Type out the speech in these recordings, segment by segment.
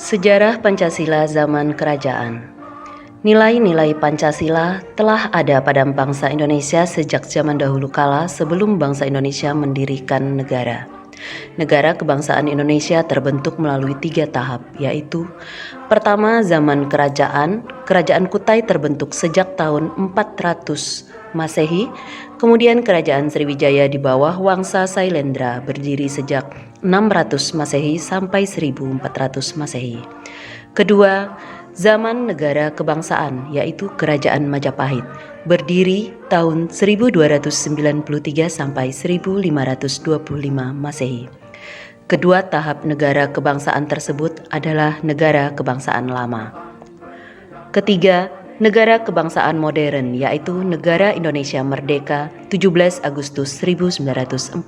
Sejarah Pancasila zaman kerajaan. Nilai-nilai Pancasila telah ada pada bangsa Indonesia sejak zaman dahulu kala sebelum bangsa Indonesia mendirikan negara. Negara kebangsaan Indonesia terbentuk melalui 3 tahap, yaitu pertama zaman kerajaan. Kerajaan Kutai terbentuk sejak tahun 400 Masehi, kemudian Kerajaan Sriwijaya di bawah Wangsa Sailendra berdiri sejak 600 Masehi sampai 1400 Masehi. Kedua, zaman negara kebangsaan, yaitu Kerajaan Majapahit, berdiri tahun 1293 sampai 1525 Masehi. Kedua tahap negara kebangsaan tersebut adalah negara kebangsaan lama. Ketiga, negara kebangsaan modern, yaitu Negara Indonesia Merdeka 17 Agustus 1945.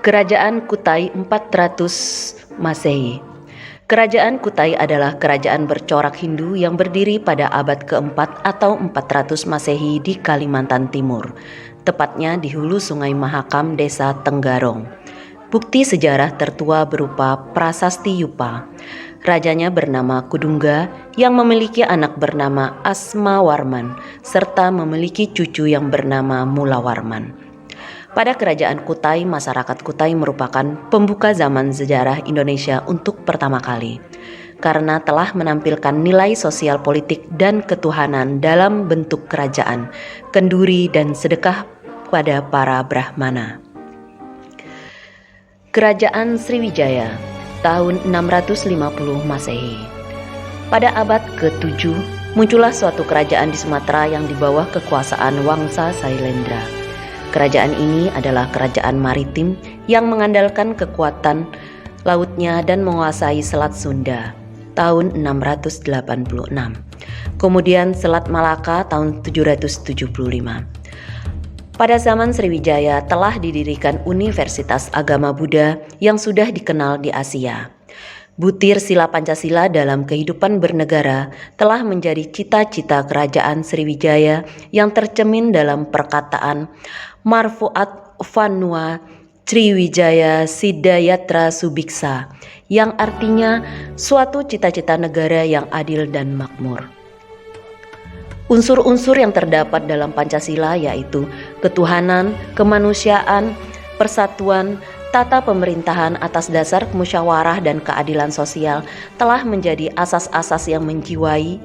Kerajaan Kutai 400 Masehi. Kerajaan Kutai adalah kerajaan bercorak Hindu yang berdiri pada abad keempat atau 400 Masehi di Kalimantan Timur, tepatnya di hulu Sungai Mahakam, Desa Tenggarong. Bukti sejarah tertua berupa Prasasti Yupa. Rajanya bernama Kudungga yang memiliki anak bernama Asmawarman serta memiliki cucu yang bernama Mulawarman. Pada kerajaan Kutai, masyarakat Kutai merupakan pembuka zaman sejarah Indonesia untuk pertama kali karena telah menampilkan nilai sosial politik dan ketuhanan dalam bentuk kerajaan, kenduri dan sedekah pada para Brahmana. Kerajaan Sriwijaya tahun 650 Masehi. Pada abad ke-7 muncullah suatu kerajaan di Sumatera yang di bawah kekuasaan Wangsa Sailendra. Kerajaan ini adalah kerajaan maritim yang mengandalkan kekuatan lautnya dan menguasai Selat Sunda tahun 686. Kemudian Selat Malaka tahun 775. Pada zaman Sriwijaya telah didirikan Universitas Agama Buddha yang sudah dikenal di Asia. Butir sila Pancasila dalam kehidupan bernegara telah menjadi cita-cita kerajaan Sriwijaya yang tercemin dalam perkataan Marfuat Vanua Sriwijaya Sidayatra Subiksa yang artinya suatu cita-cita negara yang adil dan makmur. Unsur-unsur yang terdapat dalam Pancasila yaitu ketuhanan, kemanusiaan, persatuan, tata pemerintahan atas dasar musyawarah dan keadilan sosial telah menjadi asas-asas yang menjiwai,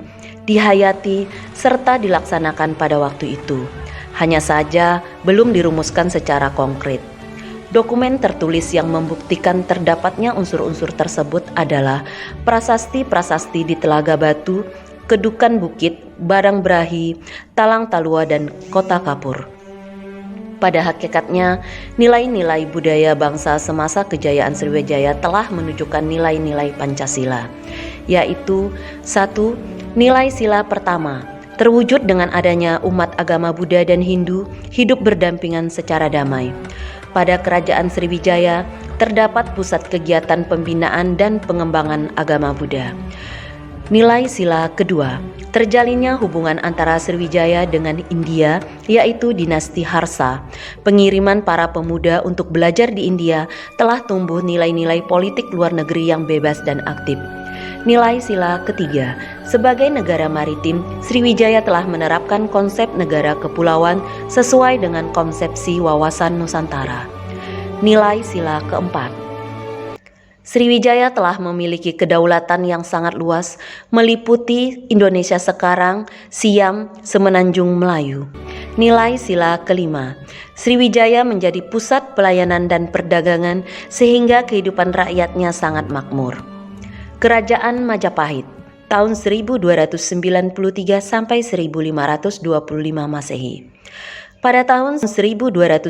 dihayati, serta dilaksanakan pada waktu itu. Hanya saja belum dirumuskan secara konkret. Dokumen tertulis yang membuktikan terdapatnya unsur-unsur tersebut adalah prasasti-prasasti di Telaga Batu, Kedukan Bukit, Barang Berahi, Talang Talua, dan Kota Kapur. Pada hakikatnya, nilai-nilai budaya bangsa semasa kejayaan Sriwijaya telah menunjukkan nilai-nilai Pancasila, yaitu 1. Nilai sila pertama, terwujud dengan adanya umat agama Buddha dan Hindu hidup berdampingan secara damai. Pada kerajaan Sriwijaya terdapat pusat kegiatan pembinaan dan pengembangan agama Buddha. Nilai sila kedua, terjalinnya hubungan antara Sriwijaya dengan India, yaitu dinasti Harsa. Pengiriman para pemuda untuk belajar di India telah tumbuh nilai-nilai politik luar negeri yang bebas dan aktif. Nilai sila ketiga, sebagai negara maritim, Sriwijaya telah menerapkan konsep negara kepulauan sesuai dengan konsepsi wawasan Nusantara. Nilai sila keempat, Sriwijaya telah memiliki kedaulatan yang sangat luas, meliputi Indonesia sekarang, Siam, Semenanjung Melayu. Nilai sila kelima, Sriwijaya menjadi pusat pelayanan dan perdagangan sehingga kehidupan rakyatnya sangat makmur. Kerajaan Majapahit tahun 1293 sampai 1525 Masehi. Pada tahun 1290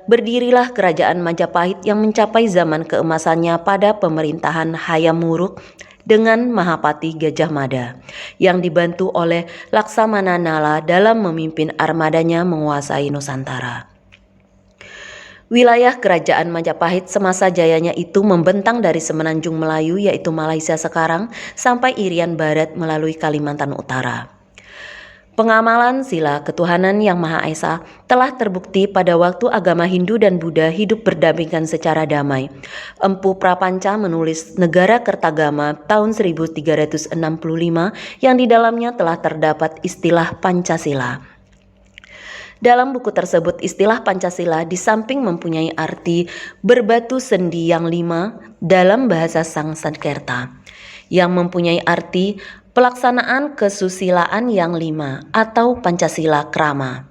berdirilah Kerajaan Majapahit yang mencapai zaman keemasannya pada pemerintahan Hayam Wuruk dengan Mahapati Gajah Mada yang dibantu oleh Laksamana Nala dalam memimpin armadanya menguasai Nusantara. Wilayah Kerajaan Majapahit semasa jayanya itu membentang dari Semenanjung Melayu yaitu Malaysia sekarang sampai Irian Barat melalui Kalimantan Utara. Pengamalan sila ketuhanan yang Maha Esa telah terbukti pada waktu agama Hindu dan Buddha hidup berdampingan secara damai. Empu Prapanca menulis Negara Kertagama tahun 1365 yang di dalamnya telah terdapat istilah Pancasila. Dalam buku tersebut, istilah Pancasila di samping mempunyai arti berbatu sendi yang 5 dalam bahasa Sanskerta, yang mempunyai arti pelaksanaan kesusilaan yang 5 atau Pancasila Krama.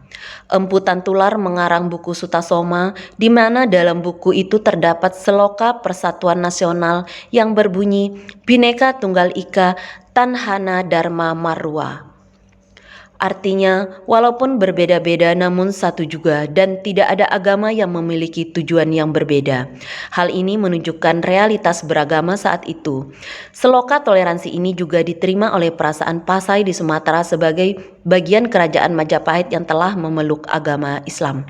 Empu Tantular mengarang buku Sutasoma, di mana dalam buku itu terdapat seloka Persatuan Nasional yang berbunyi Bhinneka Tunggal Ika Tanhana Dharma Marwa. Artinya, walaupun berbeda-beda namun satu juga dan tidak ada agama yang memiliki tujuan yang berbeda. Hal ini menunjukkan realitas beragama saat itu. Seloka toleransi ini juga diterima oleh perasaan Pasai di Sumatera sebagai bagian kerajaan Majapahit yang telah memeluk agama Islam.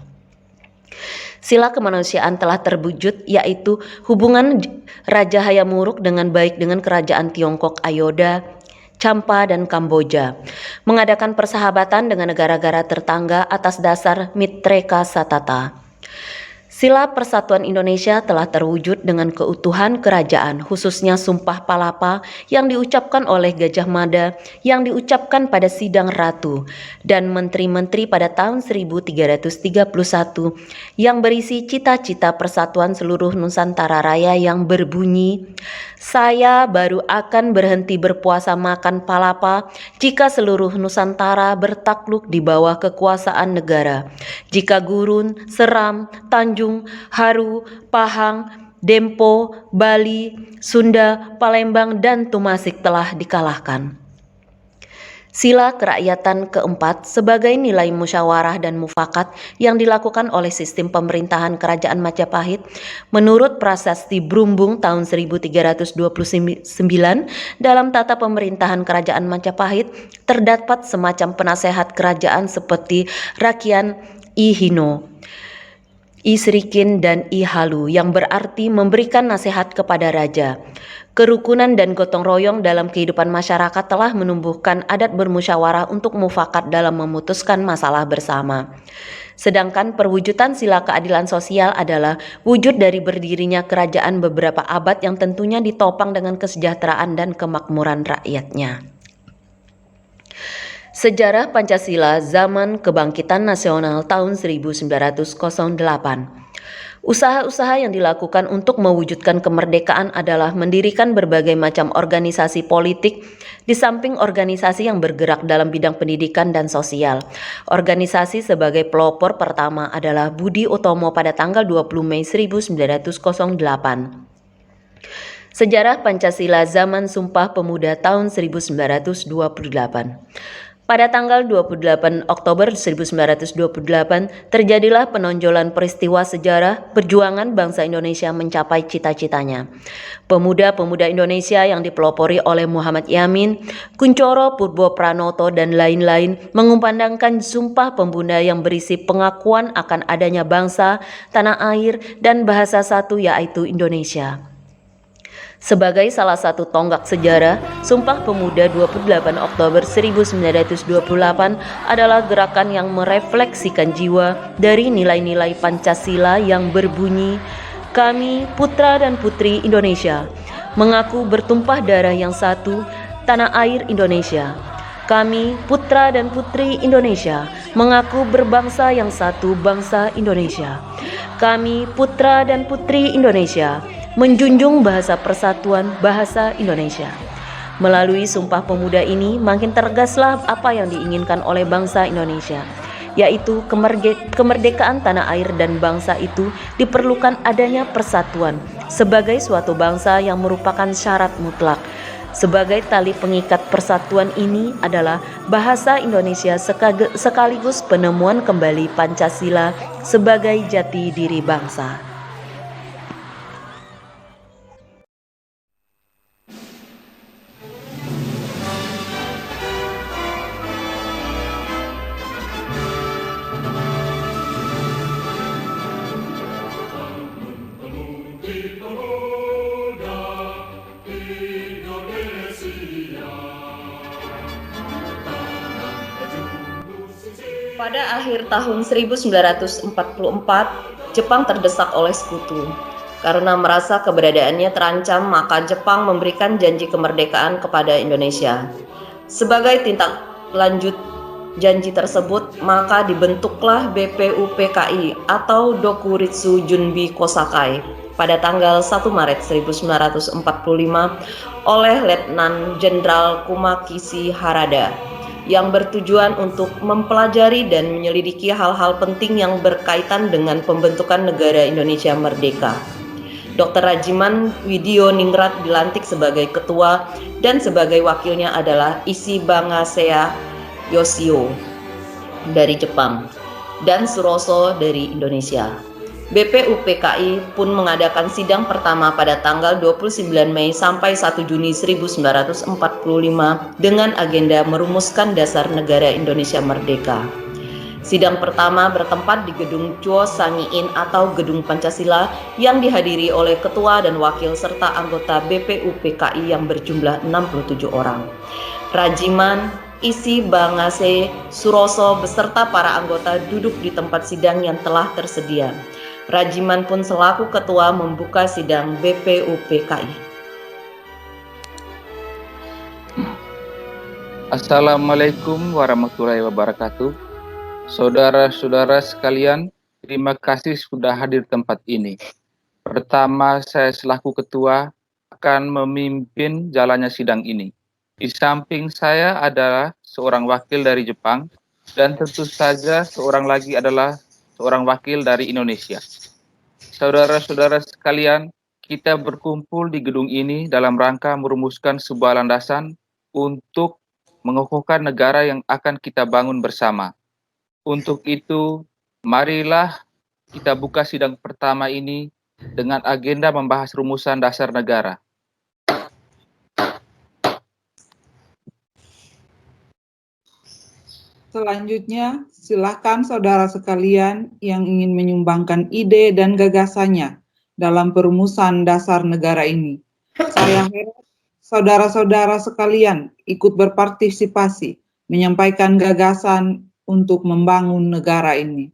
Sila kemanusiaan telah terwujud, yaitu hubungan Raja Hayamuruk dengan baik dengan kerajaan Tiongkok Ayodhya, Champa dan Kamboja, mengadakan persahabatan dengan negara-negara tetangga atas dasar Mitreka Satata. Sila Persatuan Indonesia telah terwujud dengan keutuhan kerajaan, khususnya Sumpah Palapa yang diucapkan oleh Gajah Mada, yang diucapkan pada Sidang Ratu, dan menteri-menteri pada tahun 1331 yang berisi cita-cita persatuan seluruh Nusantara Raya yang berbunyi, "Saya baru akan berhenti berpuasa makan palapa jika seluruh Nusantara bertakluk di bawah kekuasaan negara. Jika Gurun, Seram, Tanjung, Haru, Pahang, Dempo, Bali, Sunda, Palembang, dan Tumasik telah dikalahkan." Sila kerakyatan keempat sebagai nilai musyawarah dan mufakat yang dilakukan oleh sistem pemerintahan Kerajaan Majapahit menurut Prasasti Brumbung tahun 1329 dalam tata pemerintahan Kerajaan Majapahit terdapat semacam penasehat kerajaan seperti Rakian I Hino, I Srikin, dan I Halu yang berarti memberikan nasihat kepada raja. Kerukunan dan gotong royong dalam kehidupan masyarakat telah menumbuhkan adat bermusyawarah untuk mufakat dalam memutuskan masalah bersama. Sedangkan perwujudan sila keadilan sosial adalah wujud dari berdirinya kerajaan beberapa abad yang tentunya ditopang dengan kesejahteraan dan kemakmuran rakyatnya. Sejarah Pancasila zaman Kebangkitan Nasional tahun 1908. Usaha-usaha yang dilakukan untuk mewujudkan kemerdekaan adalah mendirikan berbagai macam organisasi politik di samping organisasi yang bergerak dalam bidang pendidikan dan sosial. Organisasi sebagai pelopor pertama adalah Budi Utomo pada tanggal 20 Mei 1908. Sejarah Pancasila zaman Sumpah Pemuda tahun 1928. Pada tanggal 28 Oktober 1928 terjadilah penonjolan peristiwa sejarah perjuangan bangsa Indonesia mencapai cita-citanya. Pemuda-pemuda Indonesia yang dipelopori oleh Muhammad Yamin, Kuncoro Purbo Pranoto, dan lain-lain mengumandangkan Sumpah Pemuda yang berisi pengakuan akan adanya bangsa, tanah air, dan bahasa satu yaitu Indonesia. Sebagai salah satu tonggak sejarah, Sumpah Pemuda 28 Oktober 1928 adalah gerakan yang merefleksikan jiwa dari nilai-nilai Pancasila yang berbunyi, "Kami putra dan putri Indonesia, mengaku bertumpah darah yang satu, tanah air Indonesia. Kami putra dan putri Indonesia, mengaku berbangsa yang satu, bangsa Indonesia. Kami putra dan putri Indonesia, menjunjung bahasa persatuan, bahasa Indonesia." Melalui Sumpah Pemuda ini makin tergaslah apa yang diinginkan oleh bangsa Indonesia, yaitu kemerdekaan tanah air, dan bangsa itu diperlukan adanya persatuan sebagai suatu bangsa yang merupakan syarat mutlak. Sebagai tali pengikat persatuan ini adalah bahasa Indonesia sekaligus penemuan kembali Pancasila sebagai jati diri bangsa. Pada akhir tahun 1944, Jepang terdesak oleh sekutu. Karena merasa keberadaannya terancam, maka Jepang memberikan janji kemerdekaan kepada Indonesia. Sebagai tindak lanjut janji tersebut, maka dibentuklah BPUPKI atau Dokuritsu Junbi Kosakai pada tanggal 1 Maret 1945 oleh Letnan Jenderal Kumakishi Harada yang bertujuan untuk mempelajari dan menyelidiki hal-hal penting yang berkaitan dengan pembentukan negara Indonesia merdeka. Dr. Rajiman Widyo Ningrat dilantik sebagai ketua dan sebagai wakilnya adalah Issey Bangasea Yoshio dari Jepang dan Suroso dari Indonesia. BPUPKI pun mengadakan sidang pertama pada tanggal 29 Mei sampai 1 Juni 1945 dengan agenda merumuskan dasar negara Indonesia merdeka. Sidang pertama bertempat di Gedung Chuo Sangiin atau Gedung Pancasila yang dihadiri oleh ketua dan wakil serta anggota BPUPKI yang berjumlah 67 orang. Rajiman, Issey Bangase, Suroso beserta para anggota duduk di tempat sidang yang telah tersedia. Rajiman pun selaku ketua membuka sidang BPUPKI. Assalamualaikum warahmatullahi wabarakatuh. Saudara-saudara sekalian, terima kasih sudah hadir tempat ini. Pertama, saya selaku ketua akan memimpin jalannya sidang ini. Di samping saya adalah seorang wakil dari Jepang, dan tentu saja seorang lagi adalah seorang wakil dari Indonesia. Saudara-saudara sekalian, kita berkumpul di gedung ini dalam rangka merumuskan sebuah landasan untuk mengukuhkan negara yang akan kita bangun bersama. Untuk itu, marilah kita buka sidang pertama ini dengan agenda membahas rumusan dasar negara. Selanjutnya, silakan saudara sekalian yang ingin menyumbangkan ide dan gagasannya dalam perumusan dasar negara ini. Saya harap saudara-saudara sekalian ikut berpartisipasi, menyampaikan gagasan untuk membangun negara ini.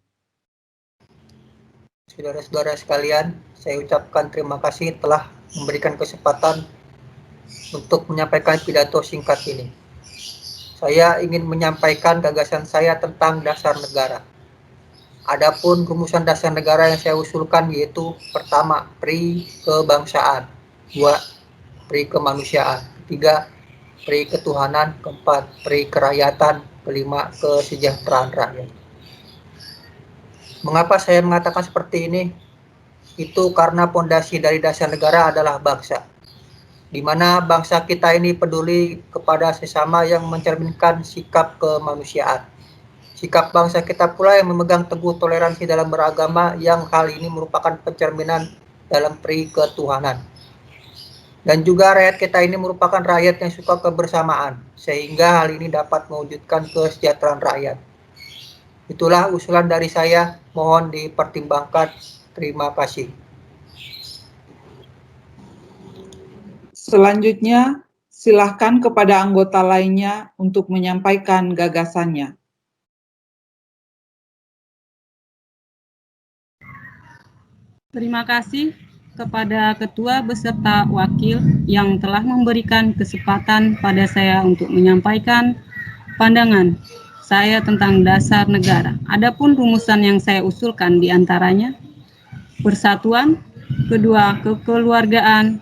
Saudara-saudara sekalian, saya ucapkan terima kasih telah memberikan kesempatan untuk menyampaikan pidato singkat ini. Saya ingin menyampaikan gagasan saya tentang dasar negara. Adapun rumusan dasar negara yang saya usulkan yaitu pertama, pri kebangsaan, dua, pri kemanusiaan, ketiga, pri ketuhanan, keempat, pri kerakyatan, kelima, kesejahteraan rakyat. Mengapa saya mengatakan seperti ini? Itu karena pondasi dari dasar negara adalah bangsa, di mana bangsa kita ini peduli kepada sesama yang mencerminkan sikap kemanusiaan. Sikap bangsa kita pula yang memegang teguh toleransi dalam beragama, yang hal ini merupakan pencerminan dalam pri ketuhanan. Dan juga rakyat kita ini merupakan rakyat yang suka kebersamaan, sehingga hal ini dapat mewujudkan kesejahteraan rakyat. Itulah usulan dari saya, mohon dipertimbangkan. Terima kasih. Selanjutnya, silakan kepada anggota lainnya untuk menyampaikan gagasannya. Terima kasih kepada ketua beserta wakil yang telah memberikan kesempatan pada saya untuk menyampaikan pandangan saya tentang dasar negara. Adapun rumusan yang saya usulkan diantaranya: persatuan, kedua, kekeluargaan,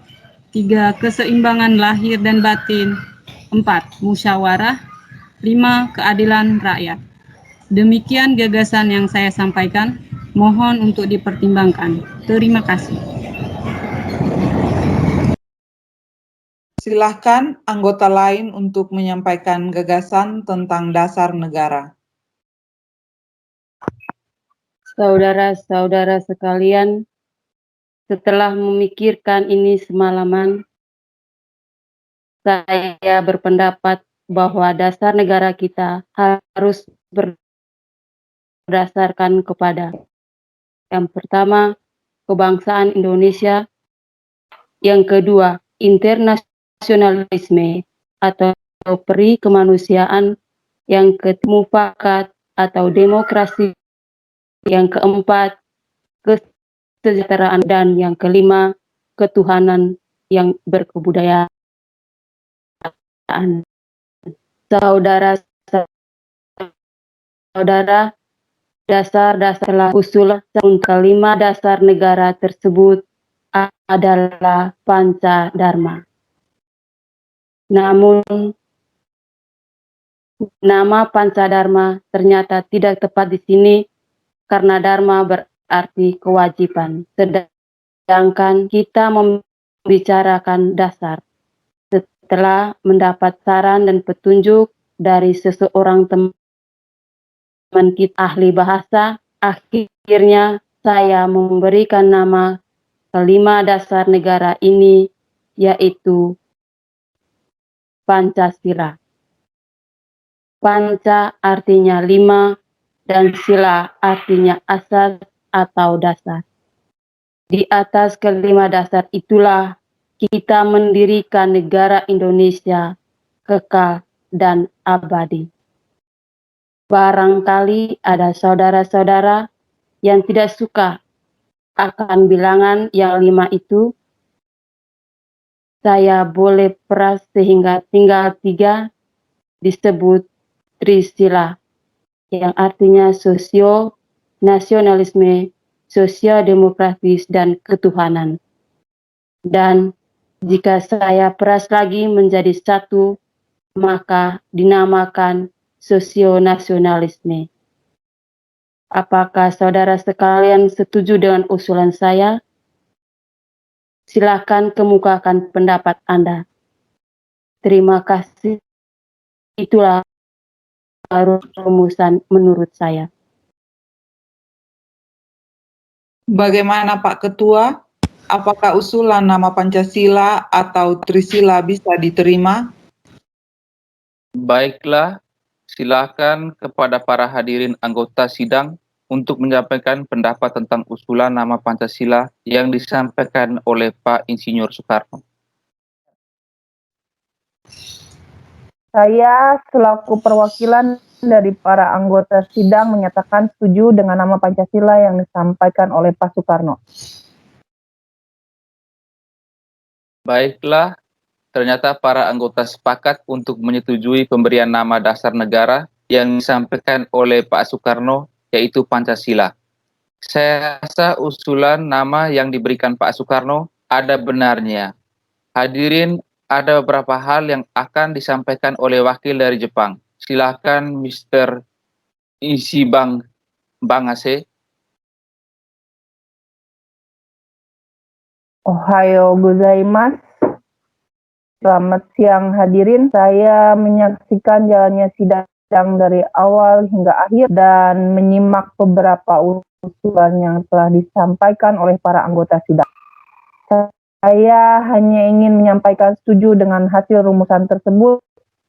tiga, keseimbangan lahir dan batin, empat, musyawarah, lima, keadilan rakyat. Demikian gagasan yang saya sampaikan, mohon untuk dipertimbangkan. Terima kasih. Silakan anggota lain untuk menyampaikan gagasan tentang dasar negara. Saudara-saudara sekalian, setelah memikirkan ini semalaman, saya berpendapat bahwa dasar negara kita harus berdasarkan kepada yang pertama, kebangsaan Indonesia, yang kedua, internasionalisme atau peri kemanusiaan, yang ketiga, mufakat atau demokrasi, yang keempat kesejahteraan, dan yang kelima ketuhanan yang berkebudayaan. Saudara-saudara, dasar-dasar usul kelima dasar negara tersebut adalah Pancadharma. Namun, nama Pancadharma ternyata tidak tepat di sini karena Dharma berarti kewajiban, sedangkan kita membicarakan dasar. Setelah mendapat saran dan petunjuk dari seseorang teman kita ahli bahasa, akhirnya saya memberikan nama kelima dasar negara ini, yaitu Pancasila. Panca artinya lima, dan sila artinya asas atau dasar. Di atas kelima dasar itulah kita mendirikan negara Indonesia kekal dan abadi. Barangkali ada saudara-saudara yang tidak suka akan bilangan yang lima itu. Saya boleh peras sehingga tinggal 3, disebut Trisila, yang artinya sosio, nasionalisme, sosial demokratis, dan ketuhanan. Dan jika saya peras lagi menjadi 1, maka dinamakan sosio-nasionalisme. Apakah saudara sekalian setuju dengan usulan saya? Silakan kemukakan pendapat Anda. Terima kasih. Itulah rumusan menurut saya. Bagaimana Pak Ketua? Apakah usulan nama Pancasila atau Trisila bisa diterima? Baiklah, silakan kepada para hadirin anggota sidang untuk menyampaikan pendapat tentang usulan nama Pancasila yang disampaikan oleh Pak Insinyur Soekarno. Saya selaku perwakilan dari para anggota sidang menyatakan setuju dengan nama Pancasila yang disampaikan oleh Pak Soekarno. Baiklah, ternyata para anggota sepakat untuk menyetujui pemberian nama dasar negara yang disampaikan oleh Pak Soekarno, yaitu Pancasila. Saya rasa usulan nama yang diberikan Pak Soekarno ada benarnya. Hadirin, ada beberapa hal yang akan disampaikan oleh wakil dari Jepang. Silakan Mr. Bangase. Ohayo gozaimasu. Selamat siang hadirin. Saya menyaksikan jalannya sidang dari awal hingga akhir dan menyimak beberapa usulan yang telah disampaikan oleh para anggota sidang. Saya hanya ingin menyampaikan setuju dengan hasil rumusan tersebut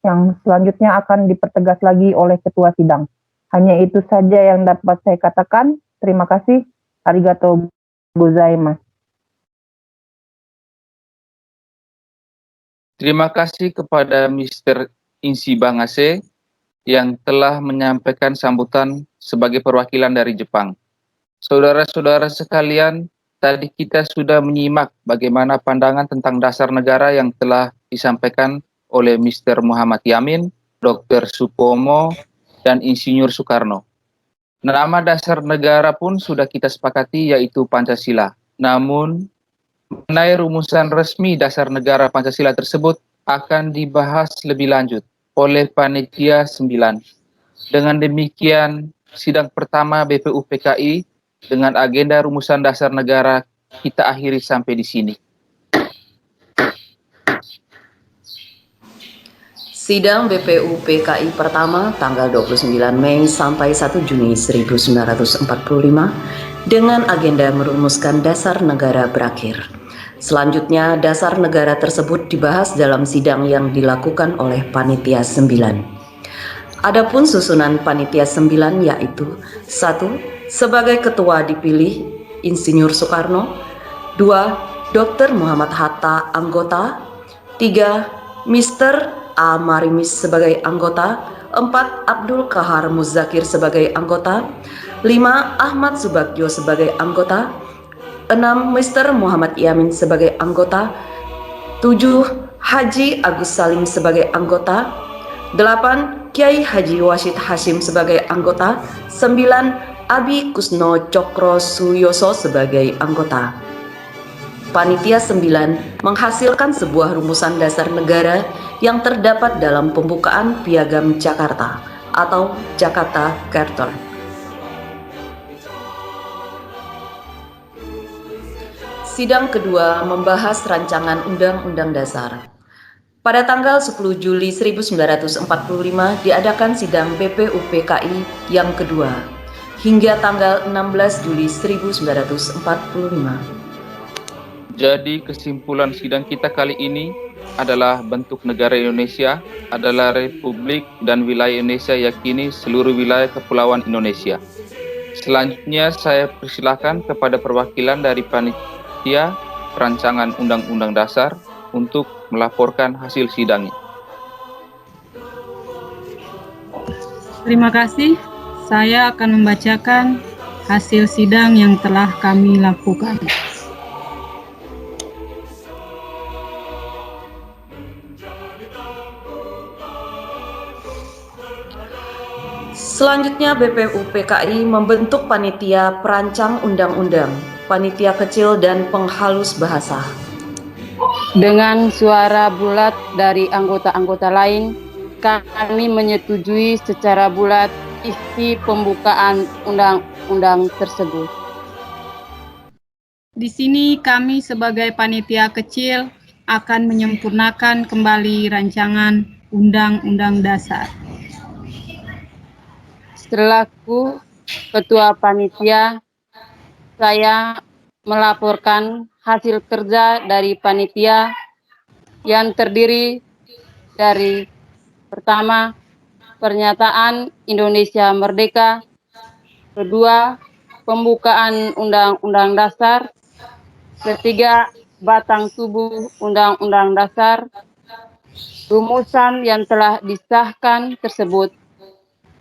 yang selanjutnya akan dipertegas lagi oleh ketua sidang. Hanya itu saja yang dapat saya katakan. Terima kasih. Arigatou gozaimasu. Terima kasih kepada Mr. Bangase yang telah menyampaikan sambutan sebagai perwakilan dari Jepang. Saudara-saudara sekalian, tadi kita sudah menyimak bagaimana pandangan tentang dasar negara yang telah disampaikan oleh Mr. Muhammad Yamin, Dr. Supomo, dan Insinyur Soekarno. Nama dasar negara pun sudah kita sepakati, yaitu Pancasila. Namun, mengenai rumusan resmi dasar negara Pancasila tersebut akan dibahas lebih lanjut oleh Panitia 9. Dengan demikian, sidang pertama BPUPKI dengan agenda rumusan dasar negara kita akhiri sampai di sini. Sidang BPUPKI pertama tanggal 29 Mei sampai 1 Juni 1945 dengan agenda merumuskan dasar negara berakhir. Selanjutnya, dasar negara tersebut dibahas dalam sidang yang dilakukan oleh Panitia 9. Adapun susunan Panitia 9 yaitu 1. Sebagai ketua dipilih Insinyur Soekarno. 2. Dr. Muhammad Hatta anggota. 3. Mr. A. Marimis sebagai anggota. 4. Abdul Kahar Muzakir sebagai anggota. 5. Ahmad Subagio sebagai anggota. 6. Mr. Muhammad Yamin sebagai anggota. 7. Haji Agus Salim sebagai anggota. 8. Kiai Haji Wasid Hashim sebagai anggota. 9. Abi Kusno Cokro Suyoso sebagai anggota. Panitia 9 menghasilkan sebuah rumusan dasar negara yang terdapat dalam pembukaan Piagam Jakarta atau Jakarta Charter. Sidang kedua membahas rancangan Undang-Undang Dasar. Pada tanggal 10 Juli 1945 diadakan sidang BPUPKI yang kedua hingga tanggal 16 Juli 1945. Jadi kesimpulan sidang kita kali ini adalah bentuk negara Indonesia adalah Republik dan wilayah Indonesia yakini seluruh wilayah kepulauan Indonesia. Selanjutnya saya persilakan kepada perwakilan dari Panitia Rancangan Undang-Undang Dasar untuk melaporkan hasil sidangnya. Terima kasih. Saya akan membacakan hasil sidang yang telah kami lakukan. Selanjutnya BPUPKI membentuk panitia perancang undang-undang, panitia kecil dan penghalus bahasa. Dengan suara bulat dari anggota-anggota lain, kami menyetujui secara bulat isi pembukaan undang-undang tersebut. Di sini kami sebagai panitia kecil akan menyempurnakan kembali rancangan Undang-Undang Dasar. Selaku Ketua Panitia, saya melaporkan hasil kerja dari panitia yang terdiri dari pertama, pernyataan Indonesia Merdeka, kedua, pembukaan Undang-Undang Dasar, ketiga, batang tubuh Undang-Undang Dasar, rumusan yang telah disahkan tersebut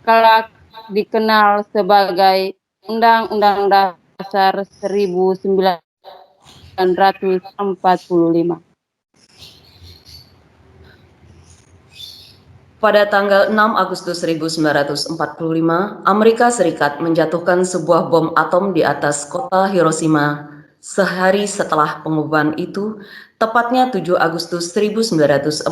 kelak dikenal sebagai Undang-Undang Dasar 1945. Pada tanggal 6 Agustus 1945, Amerika Serikat menjatuhkan sebuah bom atom di atas kota Hiroshima. Sehari setelah pengumuman itu, tepatnya 7 Agustus 1945,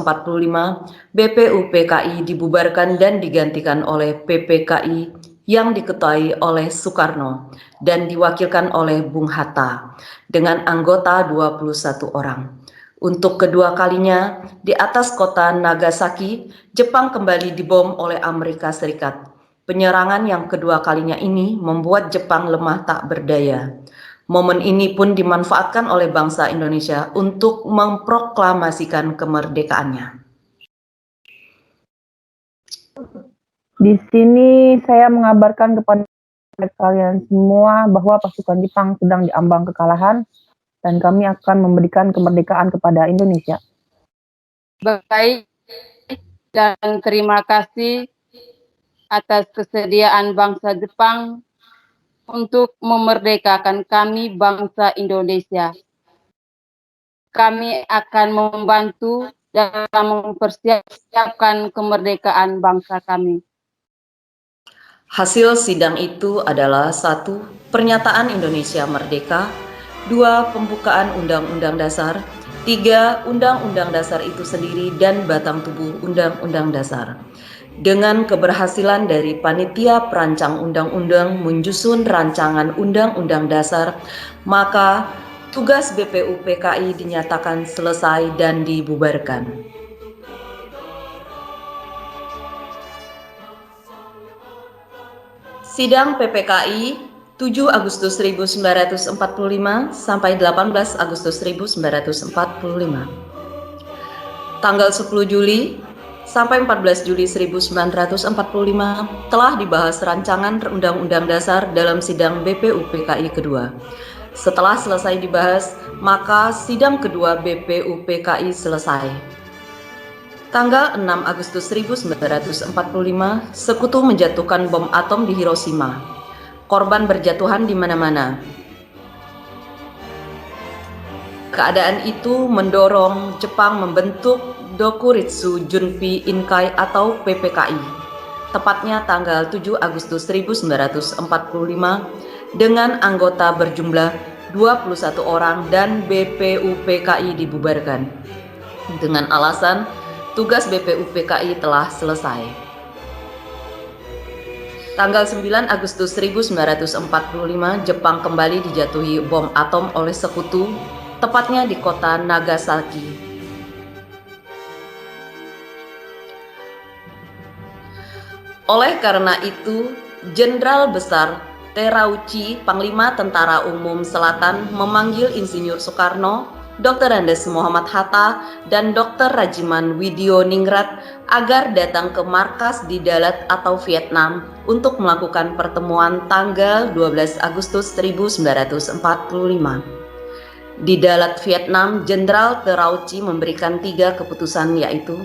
BPUPKI dibubarkan dan digantikan oleh PPKI yang diketuai oleh Soekarno dan diwakilkan oleh Bung Hatta dengan anggota 21 orang. Untuk kedua kalinya, di atas kota Nagasaki, Jepang kembali dibom oleh Amerika Serikat. Penyerangan yang kedua kalinya ini membuat Jepang lemah tak berdaya. Momen ini pun dimanfaatkan oleh bangsa Indonesia untuk memproklamasikan kemerdekaannya. Di sini saya mengabarkan kepada kalian semua bahwa pasukan Jepang sedang diambang kekalahan dan kami akan memberikan kemerdekaan kepada Indonesia. Baik, dan terima kasih atas kesediaan bangsa Jepang untuk memerdekakan kami bangsa Indonesia. Kami akan membantu dalam mempersiapkan kemerdekaan bangsa kami. Hasil sidang itu adalah 1. Pernyataan Indonesia Merdeka, 2. Pembukaan Undang-Undang Dasar, 3. Undang-Undang Dasar itu sendiri dan batang tubuh Undang-Undang Dasar. Dengan keberhasilan dari panitia perancang undang-undang menyusun rancangan Undang-Undang Dasar, maka tugas BPUPKI dinyatakan selesai dan dibubarkan. Sidang PPKI 7 Agustus 1945 sampai 18 Agustus 1945. Tanggal 10 Juli sampai 14 Juli 1945 telah dibahas rancangan Undang-Undang Dasar dalam sidang BPUPKI kedua. Setelah selesai dibahas, maka sidang kedua BPUPKI selesai. Tanggal 6 Agustus 1945, Sekutu menjatuhkan bom atom di Hiroshima. Korban berjatuhan di mana-mana. Keadaan itu mendorong Jepang membentuk Dokuritsu Junpei Inkai atau PPKI, tepatnya tanggal 7 Agustus 1945, dengan anggota berjumlah 21 orang dan BPUPKI dibubarkan dengan alasan tugas BPUPKI telah selesai. Tanggal 9 Agustus 1945, Jepang kembali dijatuhi bom atom oleh Sekutu, tepatnya di kota Nagasaki. Oleh karena itu, Jenderal Besar Terauchi, Panglima Tentara Umum Selatan, memanggil Insinyur Soekarno, Dr. Andes Muhammad Hatta, dan Dr. Rajiman Widioningrat agar datang ke markas di Dalat atau Vietnam untuk melakukan pertemuan tanggal 12 Agustus 1945. Di Dalat, Vietnam, Jenderal Terauchi memberikan 3 keputusan, yaitu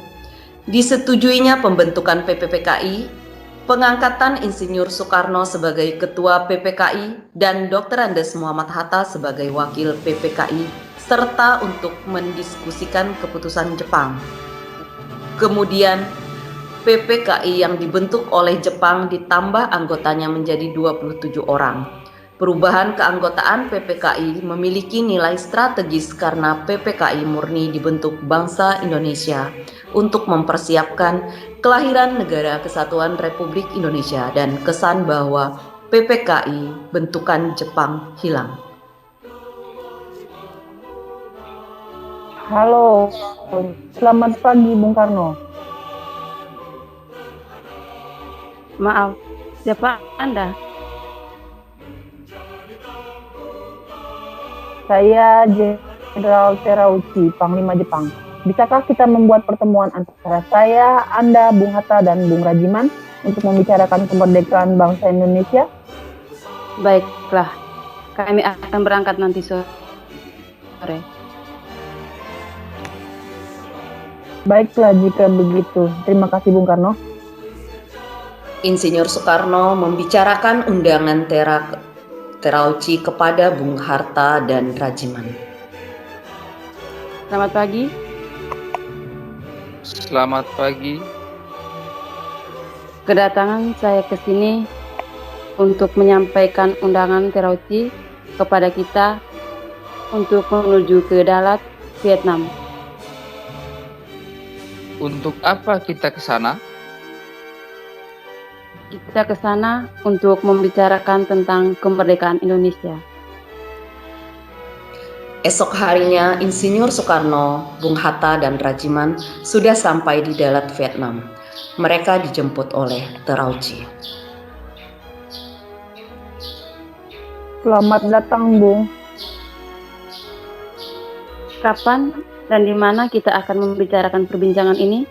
disetujuinya pembentukan PPKI, pengangkatan Insinyur Soekarno sebagai Ketua PPKI dan Dr. Andes Muhammad Hatta sebagai Wakil PPKI, serta untuk mendiskusikan keputusan Jepang. Kemudian, PPKI yang dibentuk oleh Jepang ditambah anggotanya menjadi 27 orang. Perubahan keanggotaan PPKI memiliki nilai strategis karena PPKI murni dibentuk bangsa Indonesia untuk mempersiapkan kelahiran Negara Kesatuan Republik Indonesia, dan kesan bahwa PPKI bentukan Jepang hilang. Halo, selamat pagi Bung Karno. Maaf, siapa Anda? Saya Jenderal Terauchi, Panglima Jepang. Bisakah kita membuat pertemuan antara saya, Anda, Bung Hatta, dan Bung Rajiman untuk membicarakan kemerdekaan bangsa Indonesia? Baiklah, kami akan berangkat nanti sore. Baiklah jika begitu. Terima kasih Bung Karno. Insinyur Soekarno membicarakan undangan Terauchi kepada Bung Hatta dan Rajiman. Selamat pagi. Selamat pagi. Kedatangan saya ke sini untuk menyampaikan undangan Terauchi kepada kita untuk menuju ke Dalat, Vietnam. Untuk apa kita ke sana? Kita ke sana untuk membicarakan tentang kemerdekaan Indonesia. Esok harinya, Insinyur Soekarno, Bung Hatta, dan Rajiman sudah sampai di Dalat, Vietnam. Mereka dijemput oleh Terauchi. Selamat datang Bung. Kapan dan di mana kita akan membicarakan perbincangan ini?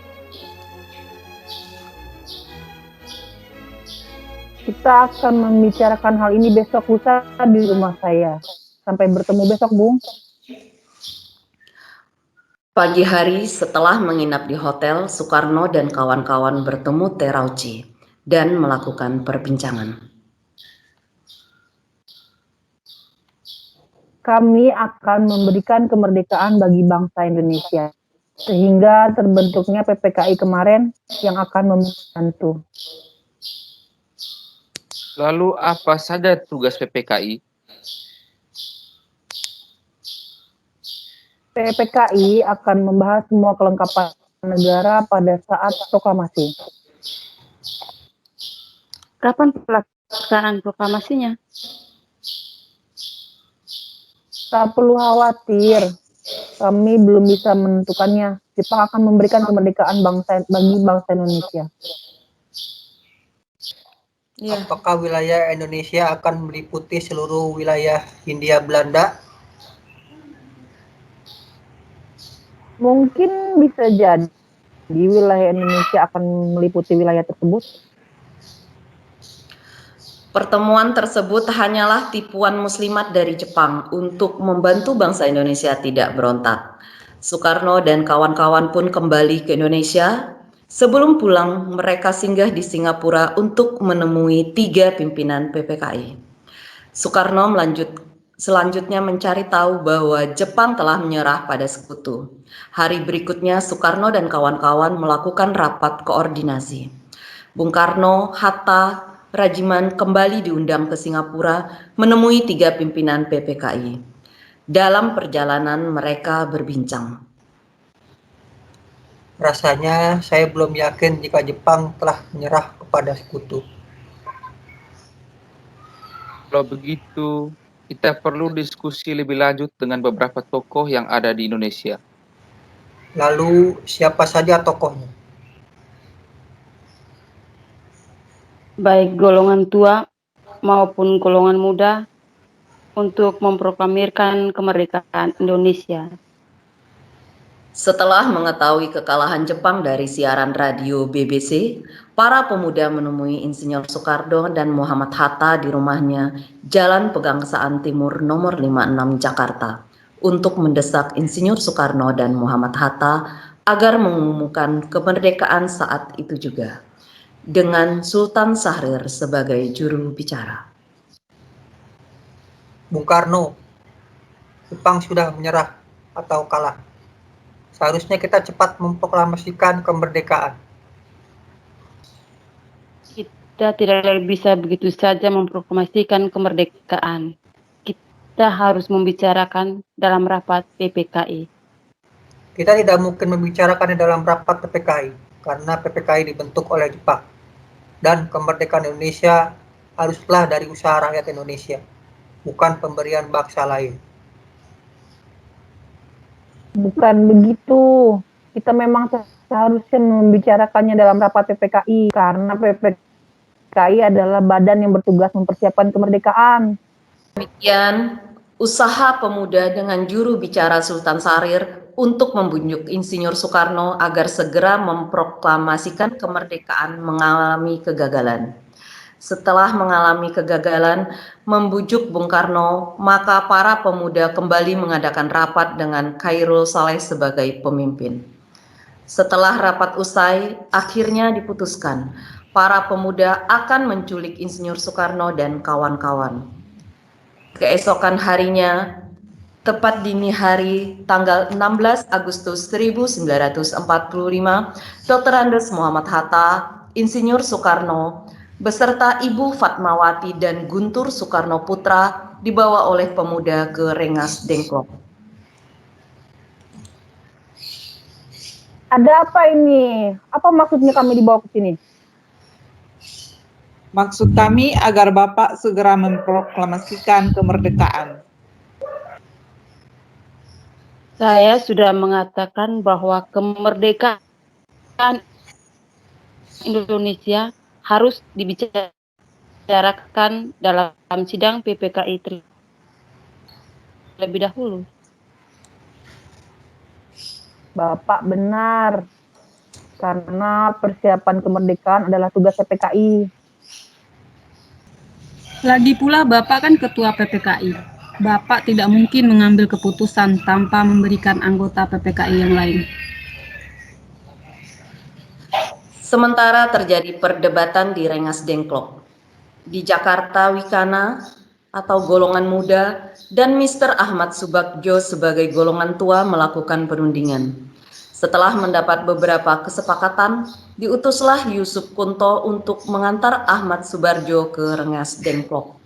Kita akan membicarakan hal ini besok lusa di rumah saya. Sampai bertemu besok Bung. Pagi hari setelah menginap di hotel, Soekarno dan kawan-kawan bertemu Terauchi dan melakukan perbincangan. Kami akan memberikan kemerdekaan bagi bangsa Indonesia, sehingga terbentuknya PPKI kemarin yang akan membantu. Lalu apa saja tugas PPKI? PPKI akan membahas semua kelengkapan negara pada saat proklamasi. Kapan pelaksanaan proklamasinya? Tak perlu khawatir, kami belum bisa menentukannya. Jepang akan memberikan kemerdekaan bagi bangsa Indonesia. Ya. Apakah wilayah Indonesia akan meliputi seluruh wilayah Hindia Belanda? Mungkin bisa jadi wilayah Indonesia akan meliputi wilayah tersebut. Pertemuan tersebut hanyalah tipuan muslimat dari Jepang untuk membantu bangsa Indonesia tidak berontak. Soekarno dan kawan-kawan pun kembali ke Indonesia. Sebelum pulang, mereka singgah di Singapura untuk menemui 3 pimpinan PPKI. Soekarno selanjutnya mencari tahu bahwa Jepang telah menyerah pada sekutu. Hari berikutnya, Soekarno dan kawan-kawan melakukan rapat koordinasi. Bung Karno, Hatta, Rajiman kembali diundang ke Singapura menemui 3 pimpinan PPKI. Dalam perjalanan mereka berbincang. Rasanya saya belum yakin jika Jepang telah menyerah kepada sekutu. Kalau begitu, kita perlu diskusi lebih lanjut dengan beberapa tokoh yang ada di Indonesia. Lalu siapa saja tokohnya? Baik golongan tua maupun golongan muda untuk memproklamirkan kemerdekaan Indonesia. Setelah mengetahui kekalahan Jepang dari siaran radio BBC, para pemuda menemui Insinyur Soekarno dan Muhammad Hatta di rumahnya Jalan Pegangsaan Timur nomor 56 Jakarta untuk mendesak Insinyur Soekarno dan Muhammad Hatta agar mengumumkan kemerdekaan saat itu juga, dengan Sultan Syahrir sebagai juru bicara. Bung Karno, Jepang sudah menyerah atau kalah. Seharusnya kita cepat memproklamasikan kemerdekaan. Kita tidak bisa begitu saja memproklamasikan kemerdekaan. Kita harus membicarakan dalam rapat PPKI. Kita tidak mungkin membicarakan di dalam rapat PPKI, karena PPKI dibentuk oleh Jepang. Dan kemerdekaan Indonesia haruslah dari usaha rakyat Indonesia, bukan pemberian bangsa lain. Bukan begitu. Kita memang seharusnya membicarakannya dalam rapat PPKI karena PPKI adalah badan yang bertugas mempersiapkan kemerdekaan. Demikian usaha pemuda dengan juru bicara Sultan Syahrir untuk membujuk Insinyur Soekarno agar segera memproklamasikan kemerdekaan mengalami kegagalan. Setelah mengalami kegagalan membujuk Bung Karno, maka para pemuda kembali mengadakan rapat dengan Khairul Saleh sebagai pemimpin. Setelah rapat usai, akhirnya diputuskan para pemuda akan menculik Insinyur Soekarno dan kawan-kawan. Keesokan harinya, tepat dini hari tanggal 16 Agustus 1945, Dr. Andes Muhammad Hatta, Insinyur Soekarno, beserta Ibu Fatmawati dan Guntur Soekarno Putra dibawa oleh pemuda ke Rengas Dengklok. Ada apa ini? Apa maksudnya kami dibawa ke sini? Maksud kami agar Bapak segera memproklamasikan kemerdekaan. Saya sudah mengatakan bahwa kemerdekaan Indonesia harus dibicarakan dalam sidang PPKI terlebih dahulu. Bapak benar, karena persiapan kemerdekaan adalah tugas PPKI. Lagi pula Bapak kan ketua PPKI. Bapak tidak mungkin mengambil keputusan tanpa memberikan anggota PPKI yang lain. Sementara terjadi perdebatan di Rengas Dengklok. Di Jakarta, Wikana atau golongan muda dan Mr. Ahmad Subagjo sebagai golongan tua melakukan perundingan. Setelah mendapat beberapa kesepakatan, diutuslah Yusuf Kunto untuk mengantar Ahmad Subarjo ke Rengas Dengklok.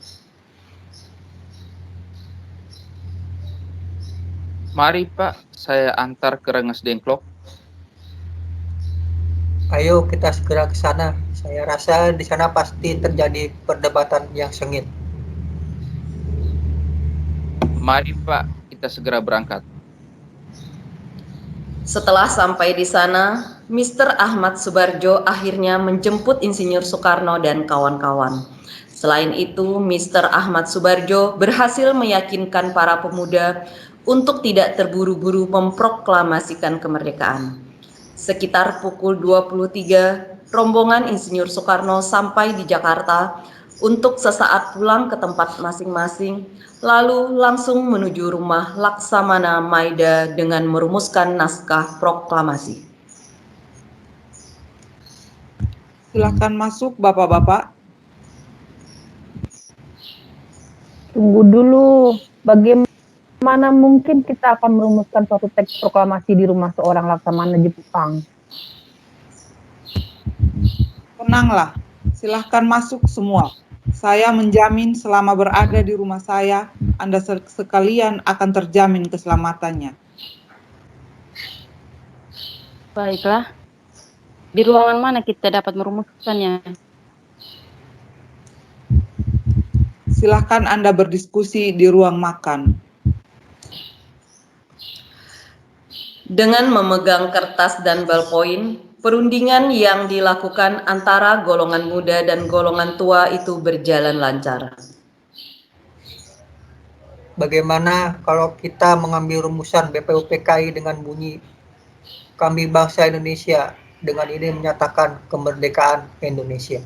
Mari Pak, saya antar ke Rengas Dengklok. Ayo kita segera ke sana. Saya rasa di sana pasti terjadi perdebatan yang sengit. Mari Pak, kita segera berangkat. Setelah sampai di sana, Mr. Ahmad Subarjo akhirnya menjemput Insinyur Soekarno dan kawan-kawan. Selain itu, Mr. Ahmad Subarjo berhasil meyakinkan para pemuda untuk tidak terburu-buru memproklamasikan kemerdekaan. Sekitar pukul 23, rombongan Insinyur Soekarno sampai di Jakarta untuk sesaat pulang ke tempat masing-masing, lalu langsung menuju rumah Laksamana Maida dengan merumuskan naskah proklamasi. Silakan masuk, Bapak-bapak. Tunggu dulu, bagaimana mungkin kita akan merumuskan suatu teks proklamasi di rumah seorang laksamana Jepang? Tenanglah, silahkan masuk semua. Saya menjamin selama berada di rumah saya, Anda sekalian akan terjamin keselamatannya. Baiklah, di ruangan mana kita dapat merumuskannya? Silahkan Anda berdiskusi di ruang makan. Dengan memegang kertas dan ballpoint, perundingan yang dilakukan antara golongan muda dan golongan tua itu berjalan lancar. Bagaimana kalau kita mengambil rumusan BPUPKI dengan bunyi kami bangsa Indonesia, dengan ini menyatakan kemerdekaan Indonesia.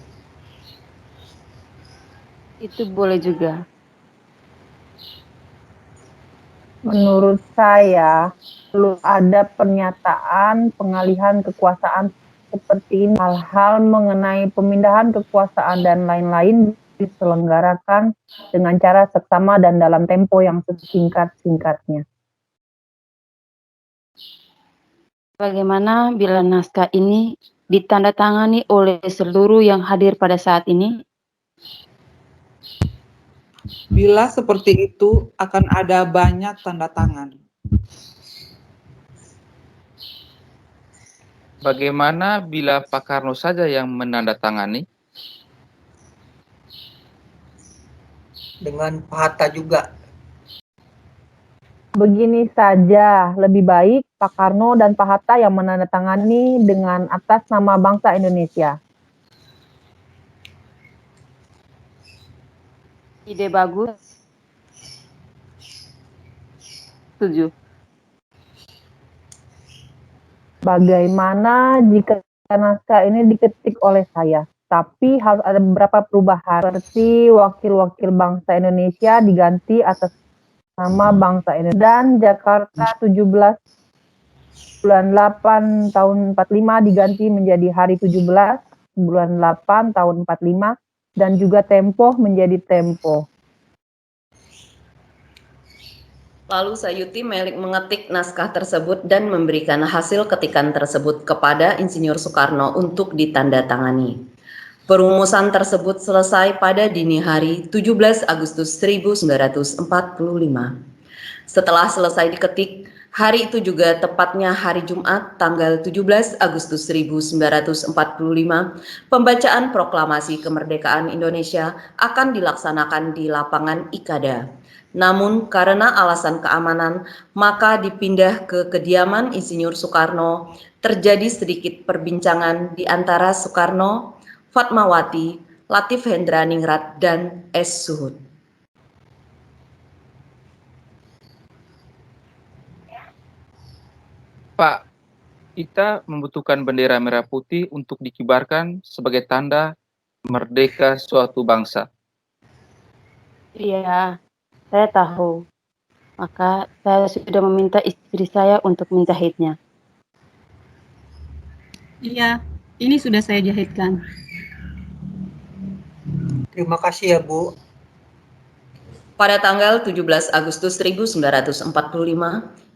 Itu boleh juga. Menurut saya, perlu ada pernyataan pengalihan kekuasaan seperti ini. Hal-hal mengenai pemindahan kekuasaan dan lain-lain diselenggarakan dengan cara seksama dan dalam tempo yang sesingkat-singkatnya. Bagaimana bila naskah ini ditandatangani oleh seluruh yang hadir pada saat ini? Bila seperti itu, akan ada banyak tanda tangan. Bagaimana bila Pak Karno saja yang menandatangani? Dengan Pak Hatta juga. Begini saja, lebih baik Pak Karno dan Pak Hatta yang menandatangani dengan atas nama bangsa Indonesia. Ide bagus. Setuju. Bagaimana jika naskah ini diketik oleh saya? Tapi harus ada beberapa perubahan, seperti wakil-wakil bangsa Indonesia diganti atas nama bangsa Indonesia. Dan Jakarta 17 bulan 8 tahun 45 diganti menjadi hari 17 bulan 8 tahun 45 dan juga Tempo menjadi Tempo. Lalu Sayuti Melik mengetik naskah tersebut dan memberikan hasil ketikan tersebut kepada Insinyur Soekarno untuk ditandatangani. Perumusan tersebut selesai pada dini hari 17 Agustus 1945. Setelah selesai diketik, hari itu juga tepatnya hari Jumat tanggal 17 Agustus 1945, pembacaan proklamasi kemerdekaan Indonesia akan dilaksanakan di lapangan Ikada. Namun karena alasan keamanan, maka dipindah ke kediaman Insinyur Soekarno. Terjadi sedikit perbincangan di antara Soekarno, Fatmawati, Latif Hendraningrat, dan S. Suhud. Pak, kita membutuhkan bendera merah putih untuk dikibarkan sebagai tanda merdeka suatu bangsa. Iya, saya tahu. Maka saya sudah meminta istri saya untuk menjahitnya. Iya, ini sudah saya jahitkan. Terima kasih ya Bu. Pada tanggal 17 Agustus 1945,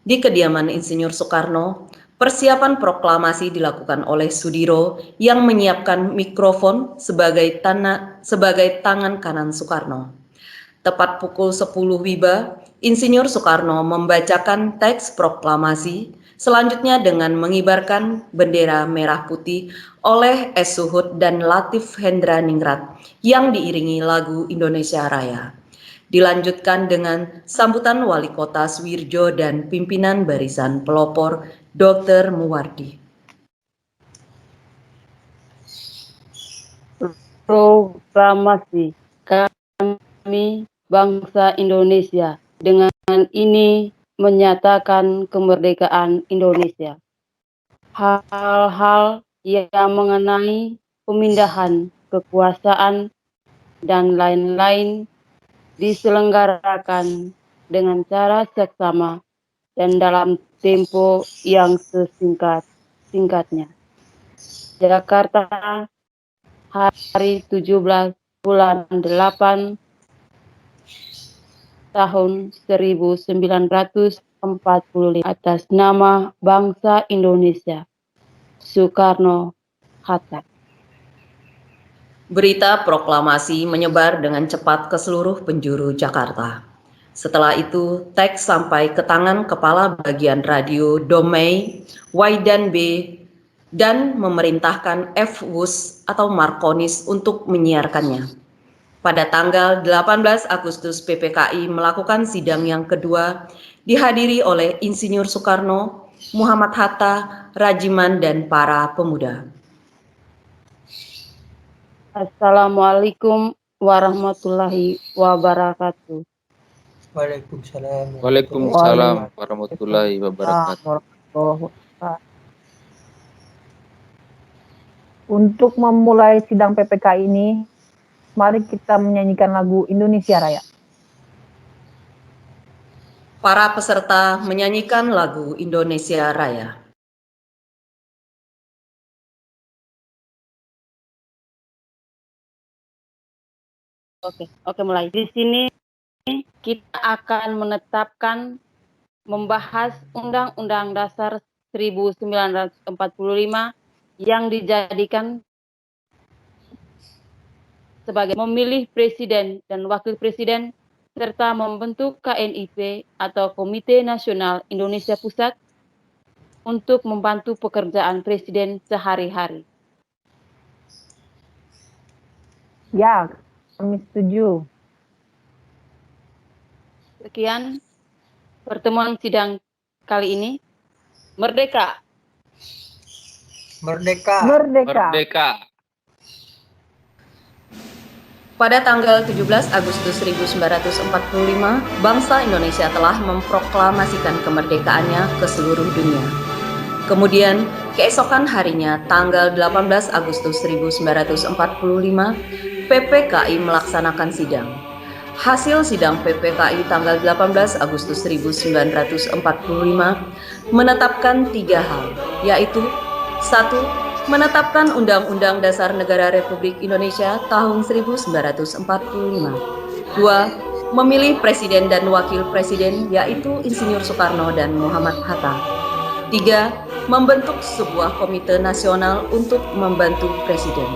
di kediaman Insinyur Soekarno, persiapan proklamasi dilakukan oleh Sudiro yang menyiapkan mikrofon sebagai tangan kanan Soekarno. Tepat pukul 10 WIBA, Insinyur Soekarno membacakan teks proklamasi, selanjutnya dengan mengibarkan bendera merah putih oleh S. Suhud dan Latif Hendraningrat yang diiringi lagu Indonesia Raya. Dilanjutkan dengan sambutan Wali Kota Suwirjo dan pimpinan barisan pelopor Dr. Muwardi. Proklamasi kami bangsa Indonesia dengan ini menyatakan kemerdekaan Indonesia. Hal-hal yang mengenai pemindahan kekuasaan dan lain-lain diselenggarakan dengan cara seksama dan dalam tempo yang sesingkat-singkatnya. Jakarta, hari 17 bulan 8 tahun 1945 atas nama bangsa Indonesia. Soekarno-Hatta. Berita proklamasi menyebar dengan cepat ke seluruh penjuru Jakarta. Setelah itu, teks sampai ke tangan Kepala Bagian Radio Domei, Y dan B, dan memerintahkan F. Wus atau Markonis untuk menyiarkannya. Pada tanggal 18 Agustus PPKI melakukan sidang yang kedua, dihadiri oleh Insinyur Soekarno, Muhammad Hatta, Rajiman, dan para pemuda. Assalamualaikum warahmatullahi wabarakatuh. Waalaikumsalam. Waalaikumsalam warahmatullahi wabarakatuh. Untuk memulai sidang PPK ini, mari kita menyanyikan lagu Indonesia Raya. Para peserta menyanyikan lagu Indonesia Raya. Oke, mulai. Di sini kita akan membahas Undang-Undang Dasar 1945 yang dijadikan sebagai memilih presiden dan wakil presiden serta membentuk KNIP atau Komite Nasional Indonesia Pusat untuk membantu pekerjaan presiden sehari-hari. Ya, kami setuju. Sekian pertemuan sidang kali ini. Merdeka! Merdeka! Merdeka! Merdeka! Pada tanggal 17 Agustus 1945, bangsa Indonesia telah memproklamasikan kemerdekaannya ke seluruh dunia. Kemudian, keesokan harinya, tanggal 18 Agustus 1945, PPKI melaksanakan sidang. Hasil sidang PPKI tanggal 18 Agustus 1945 menetapkan 3 hal, yaitu 1. Menetapkan Undang-Undang Dasar Negara Republik Indonesia tahun 1945. 2. Memilih Presiden dan Wakil Presiden, yaitu Insinyur Soekarno dan Muhammad Hatta. 3. Membentuk sebuah komite nasional untuk membantu Presiden.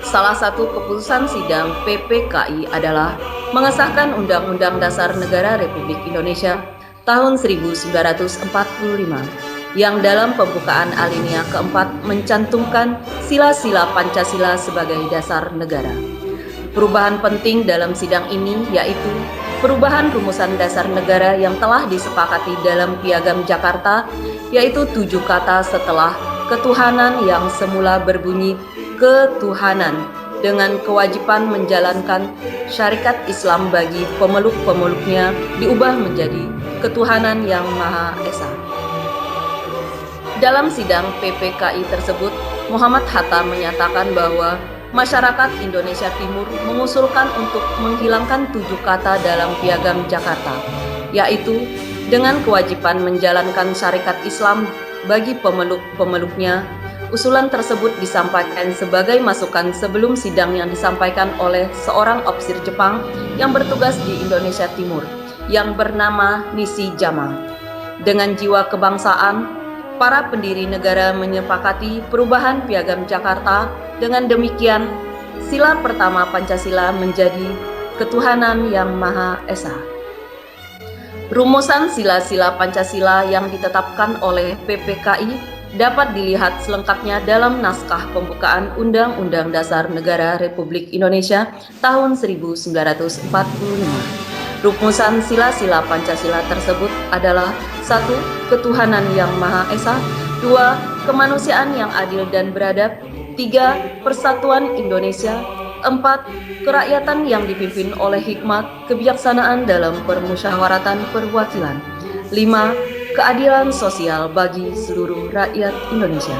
Salah satu keputusan sidang PPKI adalah mengesahkan Undang-Undang Dasar Negara Republik Indonesia tahun 1945 yang dalam pembukaan alinea keempat mencantumkan sila-sila Pancasila sebagai dasar negara. Perubahan penting dalam sidang ini yaitu perubahan rumusan dasar negara yang telah disepakati dalam Piagam Jakarta, yaitu 7 kata setelah ketuhanan yang semula berbunyi ketuhanan dengan kewajiban menjalankan syariat Islam bagi pemeluk-pemeluknya diubah menjadi ketuhanan yang Maha Esa. Dalam sidang PPKI tersebut, Muhammad Hatta menyatakan bahwa masyarakat Indonesia Timur mengusulkan untuk menghilangkan 7 kata dalam Piagam Jakarta, yaitu dengan kewajiban menjalankan syariat Islam bagi pemeluk-pemeluknya. Usulan tersebut disampaikan sebagai masukan sebelum sidang yang disampaikan oleh seorang ofisir Jepang yang bertugas di Indonesia Timur yang bernama Nishijama. Dengan jiwa kebangsaan, para pendiri negara menyepakati perubahan Piagam Jakarta. Dengan demikian, sila pertama Pancasila menjadi ketuhanan yang Maha Esa. Rumusan sila-sila Pancasila yang ditetapkan oleh PPKI dapat dilihat selengkapnya dalam naskah pembukaan Undang-Undang Dasar Negara Republik Indonesia tahun 1945. Rumusan sila-sila Pancasila tersebut adalah 1. Ketuhanan yang Maha Esa, 2. Kemanusiaan yang adil dan beradab, 3. Persatuan Indonesia, 4. Kerakyatan yang dipimpin oleh hikmat kebijaksanaan dalam permusyawaratan perwakilan, 5. Keadilan sosial bagi seluruh rakyat Indonesia.